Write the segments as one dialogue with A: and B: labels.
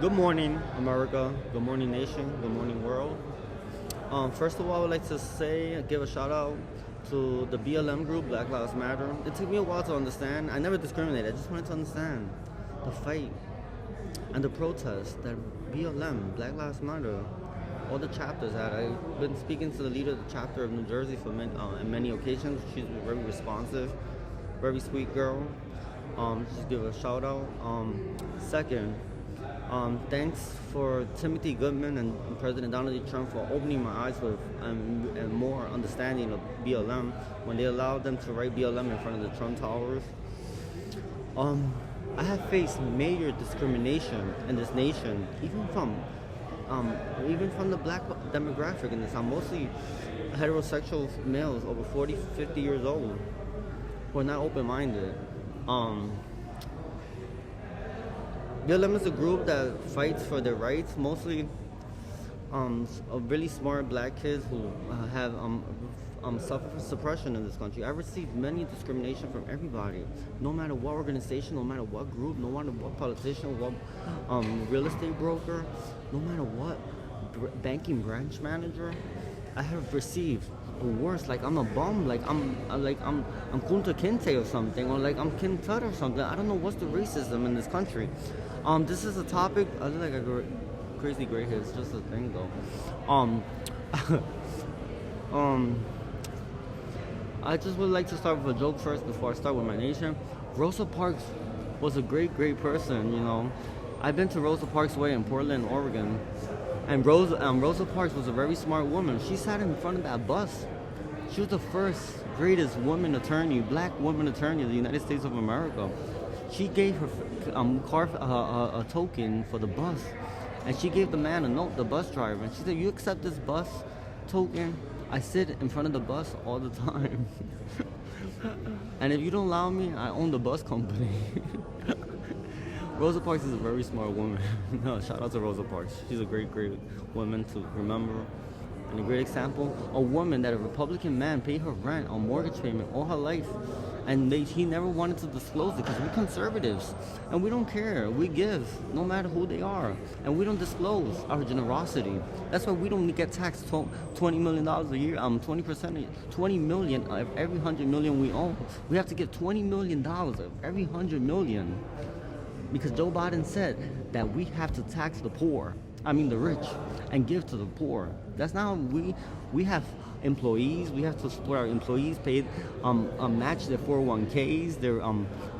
A: Good morning, America. Good morning, nation. Good morning, world. First of all, I would like to give a shout out to the BLM group, Black Lives Matter. It took me a while to understand. I never discriminated. I just wanted to understand the fight and the protest that BLM, Black Lives Matter, all the chapters had. I've been speaking to the leader of the chapter of New Jersey for on many occasions. She's very responsive, very sweet girl. Just give her a shout out. Second, thanks for Timothy Goodman and President Donald J. Trump for opening my eyes with and more understanding of BLM when they allowed them to write BLM in front of the Trump Towers. I have faced major discrimination in this nation, even from the black demographic in this. I'm mostly heterosexual males over 40, 50 years old who are not open-minded. BLM is a group that fights for their rights, mostly really smart black kids who have suffered from suppression in this country. I've received many discrimination from everybody, no matter what organization, no matter what group, no matter what politician, what real estate broker, no matter what banking branch manager. I have received worse, like I'm a bum, like I'm Kunta Kinte or something, or like I'm Kim Tut or something. I don't know what's the racism in this country. This is a topic. I look like a crazy gray hair. It's just a thing though. I just would like to start with a joke first before I start with my nation. Rosa Parks was a great person. You know, I've been to Rosa Parks Way in Portland, Oregon. And Rosa Parks was a very smart woman. She sat in front of that bus. She was the first greatest woman attorney, black woman attorney of the United States of America. She gave her a token for the bus, and she gave the man a note, the bus driver. And she said, "You accept this bus token? I sit in front of the bus all the time, and if you don't allow me, I own the bus company." Rosa Parks is a very smart woman. No, shout out to Rosa Parks. She's a great woman to remember. And a great example, a woman that a Republican man paid her rent or mortgage payment all her life. And he never wanted to disclose it because we're conservatives. And we don't care. We give, no matter who they are. And we don't disclose our generosity. That's why we don't get taxed $20 million a year. 20%, $20 million of every $100 million we own. We have to get $20 million of every $100 million. Because Joe Biden said that we have to tax the the rich, and give to the poor. That's not how we have employees. We have to support our employees, match their 401ks.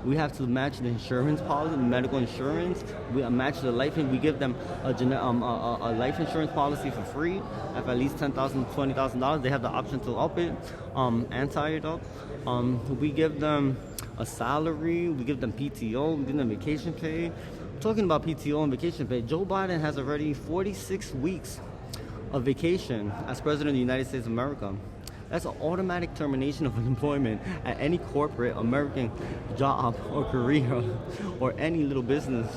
A: We have to match the insurance policy, the medical insurance. We match the life, and we give them a life insurance policy for free. At least $10,000, $20,000, they have the option to up it, and tie it up. We give them a salary, we give them PTO, we give them vacation pay. Talking about PTO and vacation pay, Joe Biden has already 46 weeks of vacation as President of the United States of America. That's an automatic termination of employment at any corporate American job or career or any little business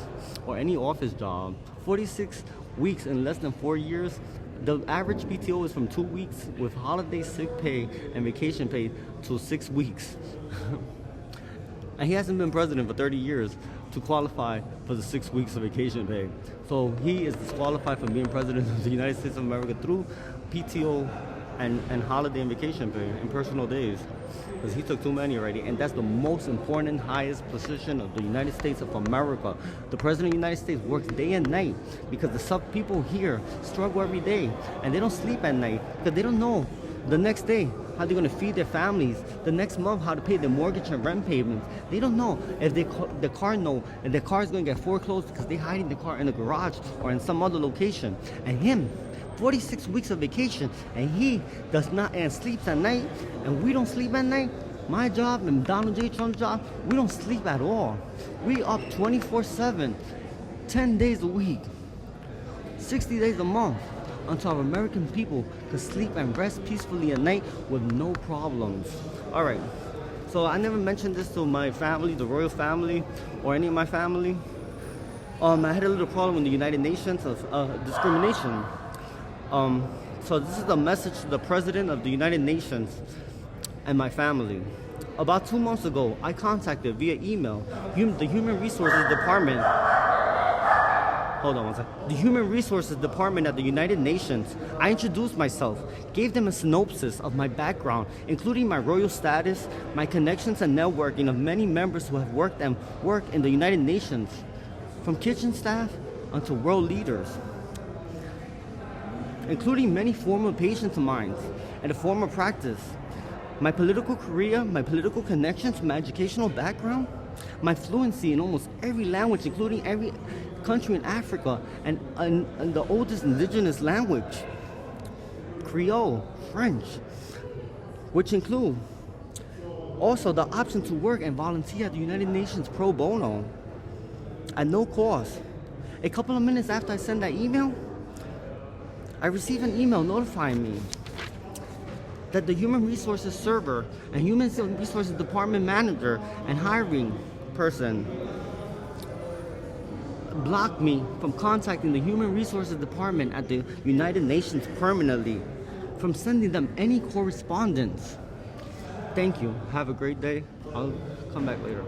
A: or any office job. 46 weeks in less than 4 years. The average PTO is from 2 weeks with holiday sick pay and vacation pay to 6 weeks. And he hasn't been president for 30 years to qualify for the 6 weeks of vacation pay. So he is disqualified from being president of the United States of America through PTO and holiday and vacation pay and personal days. Because he took too many already. And that's the most important, highest position of the United States of America. The president of the United States works day and night because the people here struggle every day. And they don't sleep at night because they don't know the next day how they're going to feed their families, the next month how to pay their mortgage and rent payments. They don't know if their car is going to get foreclosed because they're hiding the car in the garage or in some other location. And him, 46 weeks of vacation, and he does not and sleeps at night, and we don't sleep at night. My job and Donald J. Trump's job, we don't sleep at all. We up 24/7, 10 days a week, 60 days a month, until our American people could sleep and rest peacefully at night with no problems. All right, so I never mentioned this to my family, the royal family, or any of my family. I had a little problem with the United Nations of discrimination. So this is a message to the President of the United Nations and my family. About 2 months ago, I contacted via email the Human Resources Department Hold on one second. The Human Resources Department at the United Nations. I introduced myself, gave them a synopsis of my background, including my royal status, my connections and networking of many members who have worked and work in the United Nations, from kitchen staff unto world leaders, including many former patients of mine and a former practice. My political career, my political connections, my educational background, my fluency in almost every language, including every country in Africa, and the oldest indigenous language, Creole, French, which include also the option to work and volunteer at the United Nations pro bono at no cost. A couple of minutes after I sent that email, I received an email notifying me that the Human Resources server and Human Resources Department manager and hiring person blocked me from contacting the Human Resources Department at the United Nations permanently, from sending them any correspondence. Thank you. Have a great day. I'll come back later.